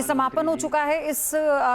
समापन हो चुका है इस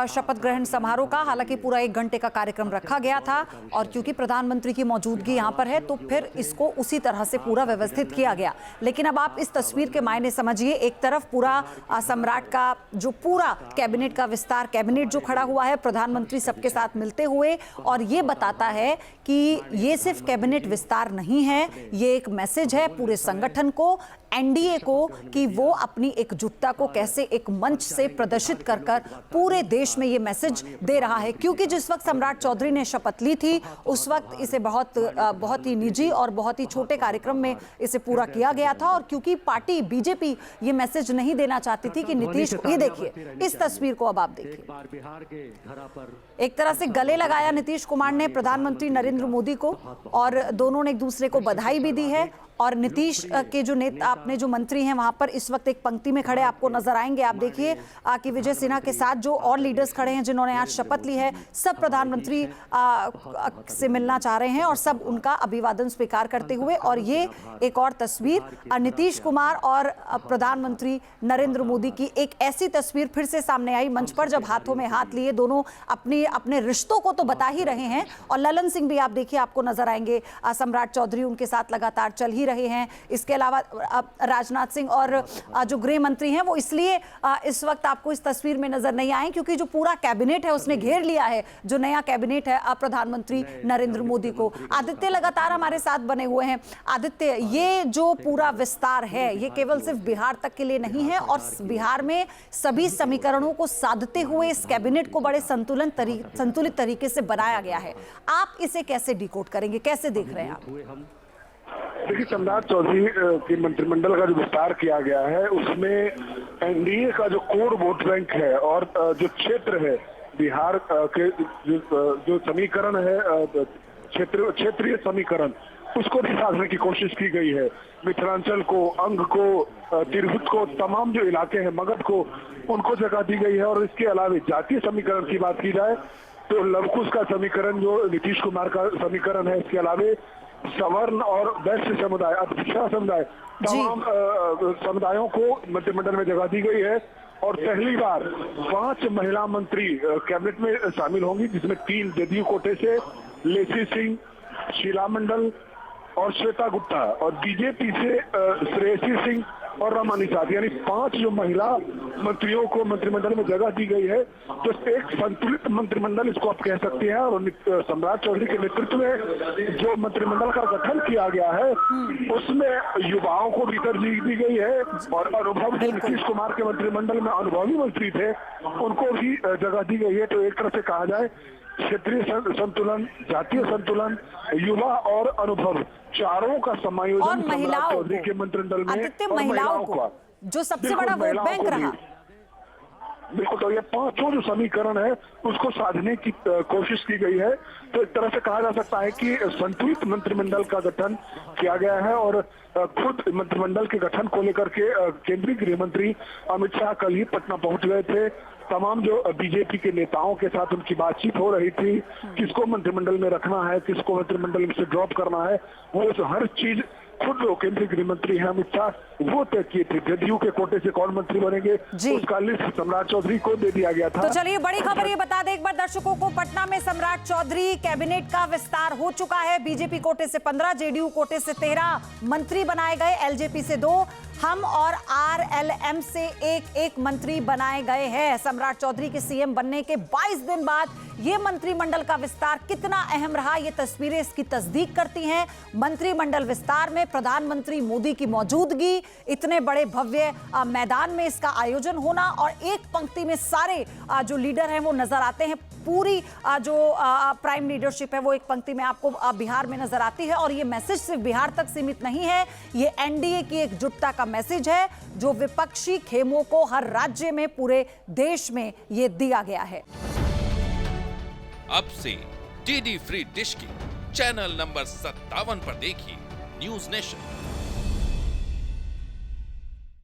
शपथ ग्रहण समारोह का। हालांकि पूरा 1 घंटे का कार्यक्रम रखा गया था और क्योंकि प्रधानमंत्री की मौजूदगी यहां पर है तो फिर इसको उसी तरह से पूरा व्यवस्थित किया गया। लेकिन अब आप इस तस्वीर के मायने समझिए, एक तरफ पूरा सम्राट का जो पूरा कैबिनेट का विस्तार, कैबिनेट जो खड़ा हुआ है, प्रधानमंत्री सबके साथ मिलते हुए, और ये बताता है कि ये सिर्फ कैबिनेट विस्तार नहीं है, ये एक मैसेज है पूरे संगठन को, एनडीए को, कि वो अपनी एकजुटता को कैसे एक मंच से प्रदर्शित कर पूरे देश में ये मैसेज दे रहा है। क्योंकि जिस वक्त सम्राट चौधरी ने शपथ ली थी उस वक्त इसे बहुत ही निजी और बहुत ही छोटे कार्यक्रम में इसे पूरा किया गया था, और क्योंकि पार्टी बीजेपी ये मैसेज नहीं देना चाहती थी कि नीतीश, ये देखिए इस तस्वीर को, अब आप देखिए, एक तरह से गले लगाया नीतीश कुमार ने प्रधानमंत्री नरेंद्र मोदी को, और दोनों ने एक दूसरे को बधाई भी दी है। और नीतीश के जो नेता, अपने जो मंत्री हैं वहां पर इस वक्त एक पंक्ति में खड़े आपको नजर आएंगे। आप देखिए कि विजय सिन्हा के साथ जो और लीडर्स खड़े हैं जिन्होंने आज शपथ ली है, सब प्रधानमंत्री से मिलना चाह रहे हैं और सब उनका अभिवादन स्वीकार करते हुए। और ये एक और तस्वीर नीतीश कुमार और प्रधानमंत्री नरेंद्र मोदी की एक ऐसी तस्वीर फिर से सामने आई मंच पर, जब हाथों में हाथ लिए दोनों अपने रिश्तों को तो बता ही रहे हैं। और ललन सिंह भी आप देखिए आपको नजर आएंगे, सम्राट चौधरी उनके साथ लगातार चल ही रहे हैं। इसके अलावा राजनाथ सिंह और जो गृह मंत्री हैं वो इसलिए इस वक्त आपको इस तस्वीर में नजर नहीं आए क्योंकि जो पूरा कैबिनेट है उसने घेर लिया है, जो नया कैबिनेट है प्रधानमंत्री नरेंद्र मोदी को। आदित्य लगातार हमारे साथ बने हुए हैं। आदित्य, ये जो पूरा विस्तार है ये केवल सिर्फ बिहार तक के लिए नहीं है, और बिहार में सभी समीकरणों को साधते हुए इस कैबिनेट को बड़े संतुलित तरीके से बनाया गया है। आप इसे कैसे डिकोड करेंगे, कैसे देख रहे हैं आप? देखिए, सम्राट चौधरी के मंत्रिमंडल का जो विस्तार किया गया है उसमें एनडीए का जो कोर वोट बैंक है और जो क्षेत्र है बिहार के जो समीकरण है, क्षेत्रीय समीकरण, उसको भी साधने की कोशिश की गई है। मिथिलांचल को, अंग को, तिरहुत को, तमाम जो इलाके हैं मगध को, उनको जगह दी गई है। और इसके अलावा जातीय समीकरण की बात की जाए तो लवकुश का समीकरण जो नीतीश कुमार का समीकरण है, इसके अलावा सवर्ण और वैश्य समुदाय, पिछड़ा समुदाय, तमाम समुदायों को मंत्रिमंडल में जगह दी गई है। और पहली बार 5 महिला मंत्री कैबिनेट में शामिल होंगी, जिसमें 3 जदयू कोटे से लेसी सिंह, शीला मंडल और श्वेता गुप्ता, और बीजेपी से श्रेयसी सिंह और रमा निषाद, यानी 5 जो महिला मंत्रियों को मंत्रिमंडल में जगह दी गई है। तो एक संतुलित मंत्रिमंडल इसको आप कह सकते हैं। और सम्राट चौधरी के नेतृत्व में जो मंत्रिमंडल का गठन किया गया है उसमें युवाओं को भी तरजीह दी गई है, और अनुभव जो नीतीश कुमार के मंत्रिमंडल में अनुभवी मंत्री थे उनको भी जगह दी गई है। तो एक तरह से कहा जाए क्षेत्रीय संतुलन, जातीय संतुलन, युवा और अनुभव, चारों का समायोजन सम्राट चौधरी के मंत्रिमंडल में, महिलाओं का जो सबसे बड़ा वोट बैंक रहा। बिल्कुल, तो ये 5 जो समीकरण है उसको साधने की कोशिश की गई है। तो एक तरह से कहा जा सकता है कि संतुलित मंत्रिमंडल का गठन किया गया है। और खुद मंत्रिमंडल के गठन को लेकर के केंद्रीय गृह मंत्री अमित शाह कल ही पटना पहुंच गए थे। तमाम जो बीजेपी के नेताओं के साथ उनकी बातचीत हो रही थी, किसको मंत्रिमंडल में रखना है, किसको मंत्रिमंडल में से ड्रॉप करना है, वो हर चीज खुद केंद्रीय गृह मंत्री हैं अमित शाह वो तय किए थे। जदयू के कोटे से कौन मंत्री बनेंगे उसका लिस्ट सम्राट चौधरी को दे दिया गया था। तो चलिए, बड़ी खबर ये बता दें एक बार दर्शकों को, पटना में सम्राट चौधरी कैबिनेट का विस्तार हो चुका है। बीजेपी कोटे से 15, जेडीयू कोटे से 13 मंत्री बनाए गए, एलजेपी से 2, हम और आरएलएम से एक मंत्री बनाए गए हैं। सम्राट चौधरी के सीएम बनने के 22 दिन बाद ये मंत्रिमंडल का विस्तार कितना अहम रहा, ये तस्वीरें इसकी तस्दीक करती हैं। मंत्रिमंडल विस्तार में प्रधानमंत्री मोदी की मौजूदगी, इतने बड़े भव्य मैदान में इसका आयोजन होना, और एक पंक्ति में सारे जो लीडर हैं वो नजर आते हैं। पूरी जो प्राइम लीडरशिप है वो एक पंक्ति में आपको बिहार में नजर आती है। और ये मैसेज सिर्फ बिहार तक सीमित नहीं है, ये एनडीए की एकजुटता का मैसेज है जो विपक्षी खेमों को हर राज्य में, पूरे देश में ये दिया गया है। अब से डीडी फ्री डिश की चैनल नंबर 57 पर देखिए न्यूज नेशन।